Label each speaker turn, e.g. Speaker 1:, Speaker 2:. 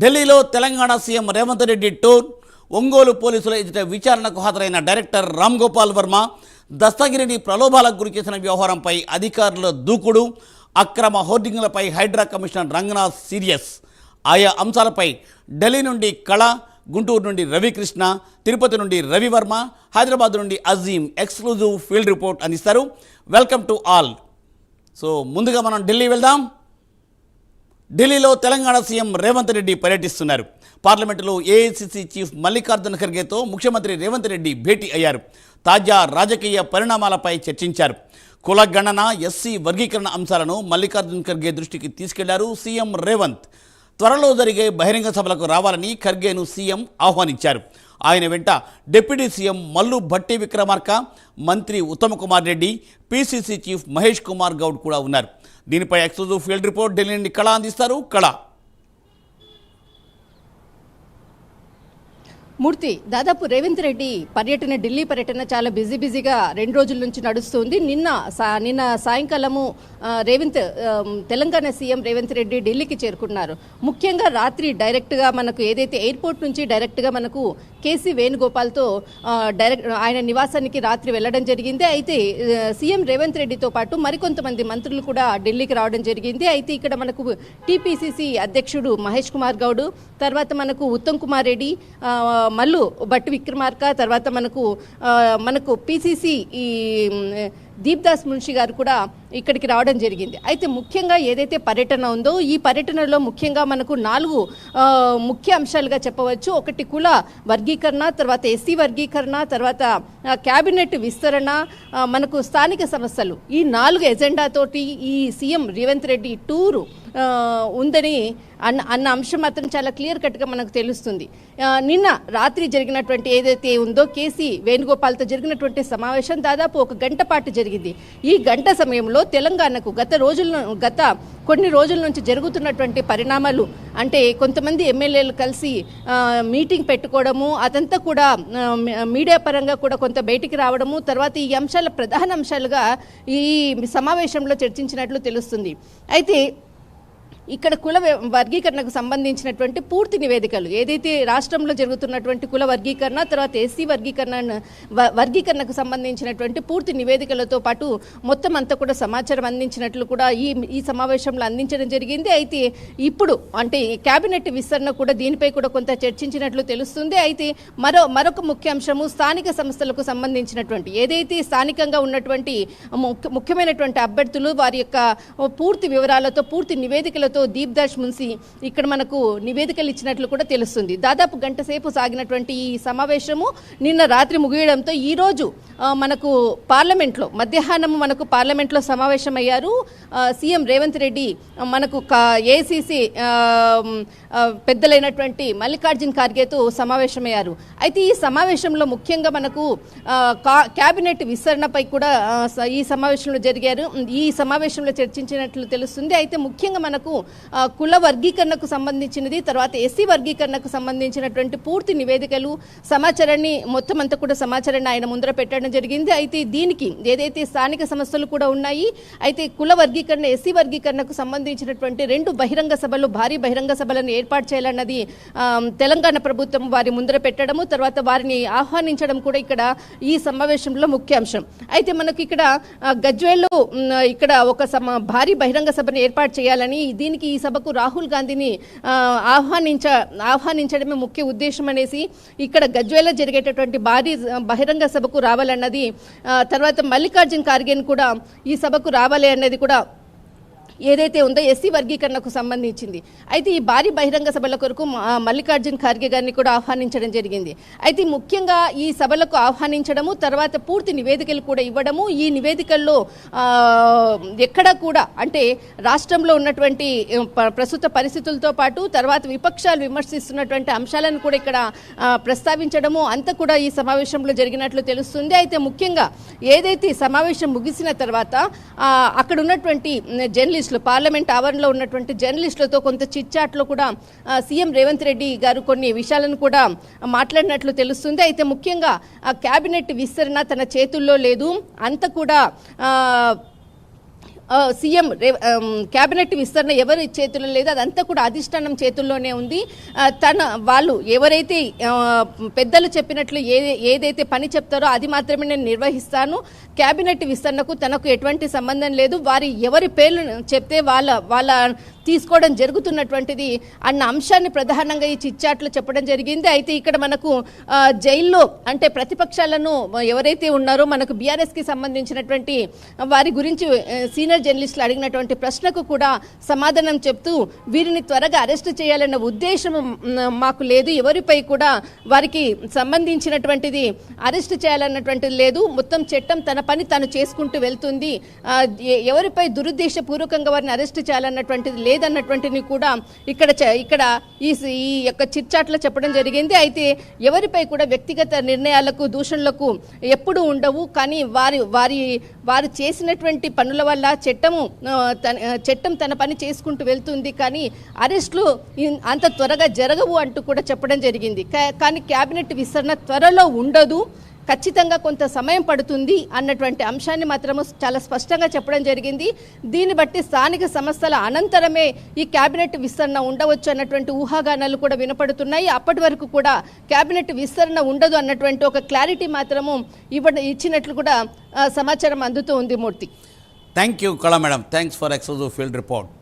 Speaker 1: ఢిల్లీలో Telangana CM Revanth Reddy tour. Ongole పోలీసుల ఎదుట విచారణకు హాజరైన డైరెక్టర్ రామ్ గోపాల్ వర్మ దస్తగిరిని ప్రలోభాలకు గురిచేసిన వ్యవహారంపై అధికారుల దూకుడు. అక్రమ హోర్డింగ్లపై హైడ్రా కమిషనర్ రంగనాథ్ సీరియస్. ఆయా అంశాలపై ఢిల్లీ నుండి కళ, గుంటూరు నుండి రవికృష్ణ, తిరుపతి నుండి రవివర్మ, హైదరాబాద్ నుండి అజీం ఎక్స్క్లూజివ్ ఫీల్డ్ రిపోర్ట్ అందిస్తారు. Welcome to all. సో ముందుగా మనం ఢిల్లీ వెళ్దాం. ఢిల్లీలో తెలంగాణ సీఎం రేవంత్ రెడ్డి పర్యటిస్తున్నారు. పార్లమెంటులో ఏఐసిసి చీఫ్ మల్లికార్జున ఖర్గేతో ముఖ్యమంత్రి రేవంత్ రెడ్డి భేటీ అయ్యారు. తాజా రాజకీయ పరిణామాలపై చర్చించారు. కుల గణన, ఎస్సీ వర్గీకరణ అంశాలను మల్లికార్జున ఖర్గే దృష్టికి తీసుకెళ్లారు సీఎం రేవంత్. త్వరలో జరిగే బహిరంగ సభలకు రావాలని ఖర్గేను సీఎం ఆహ్వానించారు. ఆయన వెంట డిప్యూటీ సీఎం మల్లు భట్టి విక్రమార్క, మంత్రి ఉత్తమ్ కుమార్ రెడ్డి, పీసీసీ చీఫ్ మహేష్ కుమార్ గౌడ్ కూడా ఉన్నారు. దీనిపై ఎక్స్క్లూజివ్ ఫీల్డ్ రిపోర్ట్ ఢిల్లీ నుండి కళ అందిస్తారు. కళ.
Speaker 2: మూర్తి, దాదాపు రేవంత్ రెడ్డి పర్యటన, ఢిల్లీ పర్యటన చాలా బిజీగా 2 రోజుల నుంచి నడుస్తుంది. నిన్న సాయంకాలము తెలంగాణ సీఎం రేవంత్ రెడ్డి ఢిల్లీకి చేరుకున్నారు. ముఖ్యంగా రాత్రి డైరెక్ట్గా మనకు ఏదైతే ఎయిర్పోర్ట్ నుంచి డైరెక్ట్గా మనకు కేసీ వేణుగోపాల్తో ఆయన నివాసానికి రాత్రి వెళ్ళడం జరిగింది. అయితే సీఎం రేవంత్ రెడ్డితో పాటు మరికొంతమంది మంత్రులు కూడా ఢిల్లీకి రావడం జరిగింది. అయితే ఇక్కడ మనకు టీపీసీసీ అధ్యక్షుడు మహేష్ కుమార్ గౌడ్, తర్వాత మనకు ఉత్తమ్ కుమార్ రెడ్డి, మల్లు భట్టి విక్రమార్క, తర్వాత మనకు పీసీసీ ఈ దీప్దాస్ మున్షి గారు కూడా ఇక్కడికి రావడం జరిగింది. అయితే ముఖ్యంగా ఏదైతే పర్యటన ఉందో ఈ పర్యటనలో ముఖ్యంగా మనకు 4 ముఖ్య అంశాలుగా చెప్పవచ్చు. ఒకటి కుల వర్గీకరణ, తర్వాత ఎస్సీ వర్గీకరణ, తర్వాత క్యాబినెట్ విస్తరణ, మనకు స్థానిక సమస్యలు. ఈ 4 ఎజెండాతోటి ఈ సీఎం రేవంత్ రెడ్డి టూరు ఉందని అన్న అంశం మాత్రం చాలా క్లియర్ కట్గా మనకు తెలుస్తుంది. నిన్న రాత్రి జరిగినటువంటి ఏదైతే ఉందో కేసీ వేణుగోపాల్తో జరిగినటువంటి సమావేశం దాదాపు 1 గంట పాటు జరిగింది. ఈ గంట సమయంలో తెలంగాణకు గత కొన్ని రోజుల నుంచి జరుగుతున్నటువంటి పరిణామాలు, అంటే కొంతమంది ఎమ్మెల్యేలు కలిసి మీటింగ్ పెట్టుకోవడము, అదంతా కూడా మీడియా పరంగా కూడా కొంత బయటికి రావడము, తర్వాత ఈ అంశాల ప్రధాన అంశాలుగా ఈ సమావేశంలో చర్చించినట్లు తెలుస్తుంది. అయితే ఇక్కడ కుల వర్గీకరణకు సంబంధించినటువంటి పూర్తి నివేదికలు, ఏదైతే రాష్ట్రంలో జరుగుతున్నటువంటి కుల వర్గీకరణ, తర్వాత ఎస్సీ వర్గీకరణకు సంబంధించినటువంటి పూర్తి నివేదికలతో పాటు మొత్తం అంతా కూడా సమాచారం అందించినట్లు కూడా ఈ సమావేశంలో అందించడం జరిగింది. అయితే ఇప్పుడు అంటే క్యాబినెట్ విస్తరణ కూడా దీనిపై కూడా కొంత చర్చించినట్లు తెలుస్తుంది. అయితే మరొక ముఖ్య అంశము స్థానిక సంస్థలకు సంబంధించినటువంటి, ఏదైతే స్థానికంగా ఉన్నటువంటి ముఖ్యమైనటువంటి అభ్యర్థులు వారి యొక్క పూర్తి వివరాలతో, పూర్తి నివేదికలతో దీప్దాస్ మున్సి ఇక్కడ మనకు నివేదికలు ఇచ్చినట్లు కూడా తెలుస్తుంది. దాదాపు గంట సేపు సాగినటువంటి ఈ సమావేశము నిన్న రాత్రి ముగియడంతో ఈ రోజు మనకు పార్లమెంట్లో మధ్యాహ్నం పార్లమెంట్లో సమావేశమయ్యారు సీఎం రేవంత్ రెడ్డి. మనకు ఏఐసిసి పెద్దలైనటువంటి మల్లికార్జున ఖర్గేతో సమావేశమయ్యారు. అయితే ఈ సమావేశంలో ముఖ్యంగా మనకు క్యాబినెట్ విస్తరణపై కూడా ఈ సమావేశంలో చర్చించినట్లు తెలుస్తుంది. అయితే ముఖ్యంగా మనకు కుల వర్గీకరణకు సంబంధించినది, తర్వాత ఎస్సీ వర్గీకరణకు సంబంధించినటువంటి పూర్తి నివేదికలు, సమాచారాన్ని మొత్తం అంతా కూడా సమాచారాన్ని ఆయన ముందర పెట్టడం జరిగింది. అయితే దీనికి ఏదైతే స్థానిక సమస్యలు కూడా ఉన్నాయి, అయితే కుల వర్గీకరణ, ఎస్సీ వర్గీకరణకు సంబంధించినటువంటి 2 బహిరంగ సభలు, భారీ బహిరంగ సభలను ఏర్పాటు చేయాలన్నది తెలంగాణ ప్రభుత్వం వారి ముందర పెట్టడము, తర్వాత వారిని ఆహ్వానించడం కూడా ఇక్కడ ఈ సమావేశంలో ముఖ్య అంశం. అయితే మనకు ఇక్కడ గజ్వేల్లో ఇక్కడ ఒక భారీ బహిరంగ సభను ఏర్పాటు చేయాలని, దీనికి ఈ సభకు రాహుల్ గాంధీని ఆహ్వానించడమే ముఖ్య ఉద్దేశం అనేసి ఇక్కడ గజ్వేల్లో జరిగేటటువంటి భారీ బహిరంగ సభకు రావాలన్నది, తర్వాత మల్లికార్జున ఖర్గేని కూడా ఈ సభకు రావాలి అన్నది కూడా ఏదైతే ఉందో ఎస్సీ వర్గీకరణకు సంబంధించింది. అయితే ఈ భారీ బహిరంగ సభల కొరకు మల్లికార్జున ఖర్గే గారిని కూడా ఆహ్వానించడం జరిగింది. అయితే ముఖ్యంగా ఈ సభలకు ఆహ్వానించడము, తర్వాత పూర్తి నివేదికలు కూడా ఇవ్వడము, ఈ నివేదికల్లో ఎక్కడా కూడా అంటే రాష్ట్రంలో ఉన్నటువంటి ప్రస్తుత పరిస్థితులతో పాటు తర్వాత విపక్షాలు విమర్శిస్తున్నటువంటి అంశాలను కూడా ఇక్కడ ప్రస్తావించడము అంతా కూడా ఈ సమావేశంలో జరిగినట్లు తెలుస్తుంది. అయితే ముఖ్యంగా ఏదైతే సమావేశం ముగిసిన తర్వాత అక్కడ ఉన్నటువంటి జర్నలిస్టులు, పార్లమెంట్ ఆవరణలో ఉన్నటువంటి జర్నలిస్టులతో కొంత చిట్చాట్లో కూడా సీఎం రేవంత్ రెడ్డి గారు కొన్ని విషయాలను కూడా మాట్లాడినట్లు తెలుస్తుంది. అయితే ముఖ్యంగా క్యాబినెట్ విస్తరణ తన చేతుల్లో లేదు, అంత కూడా సీఎం క్యాబినెట్ విస్తరణ ఎవరి చేతుల్లో లేదు, అదంతా కూడా అధిష్టానం చేతుల్లోనే ఉంది. వాళ్ళు ఎవరైతే పెద్దలు చెప్పినట్లు ఏదైతే పని చెప్తారో అది మాత్రమే నేను నిర్వహిస్తాను, క్యాబినెట్ విస్తరణకు తనకు ఎటువంటి సంబంధం లేదు, ఎవరి పేర్లు చెప్తే వాళ్ళ తీసుకోవడం జరుగుతున్నటువంటిది అన్న అంశాన్ని ప్రధానంగా ఈ చిట్చాట్లో చెప్పడం జరిగింది. అయితే ఇక్కడ మనకు జైల్లో అంటే ప్రతిపక్షాలను ఎవరైతే ఉన్నారో మనకు బీఆర్ఎస్కి సంబంధించినటువంటి వారి గురించి సీనియర్ జర్నలిస్టులు అడిగినటువంటి ప్రశ్నకు కూడా సమాధానం చెప్తూ వీరిని త్వరగా అరెస్ట్ చేయాలన్న ఉద్దేశం మాకు లేదు, ఎవరిపై కూడా వారికి సంబంధించినటువంటిది అరెస్ట్ చేయాలన్నటువంటిది లేదు, మొత్తం చట్టం తన పని తను చేసుకుంటూ వెళ్తుంది, ఎవరిపై దురుద్దేశపూర్వకంగా వారిని అరెస్ట్ చేయాలన్నటువంటిది లేదన్నటువంటిది కూడా ఇక్కడ ఈ యొక్క చిట్చాట్లో చెప్పడం జరిగింది. అయితే ఎవరిపై కూడా వ్యక్తిగత నిర్ణయాలకు దూషణలకు ఎప్పుడూ ఉండవు, కానీ వారు చేసినటువంటి పనుల వల్ల చట్టం తన పని చేసుకుంటూ వెళ్తుంది, కానీ అరెస్టులు అంత త్వరగా జరగవు అంటూ కూడా చెప్పడం జరిగింది. కానీ క్యాబినెట్ విస్తరణ త్వరలో ఉండదు, ఖచ్చితంగా కొంత సమయం పడుతుంది అన్నటువంటి అంశాన్ని మాత్రము చాలా స్పష్టంగా చెప్పడం జరిగింది. దీన్ని బట్టి స్థానిక సంస్థల అనంతరమే ఈ క్యాబినెట్ విస్తరణ ఉండవచ్చు అన్నటువంటి ఊహాగానాలు కూడా వినపడుతున్నాయి. అప్పటి వరకు కూడా క్యాబినెట్ విస్తరణ ఉండదు అన్నటువంటి ఒక క్లారిటీ మాత్రము ఇచ్చినట్లు కూడా సమాచారం అందుతూ ఉంది. మూర్తి,
Speaker 1: థ్యాంక్ యూ కళా madam, thanks for exclusive field report.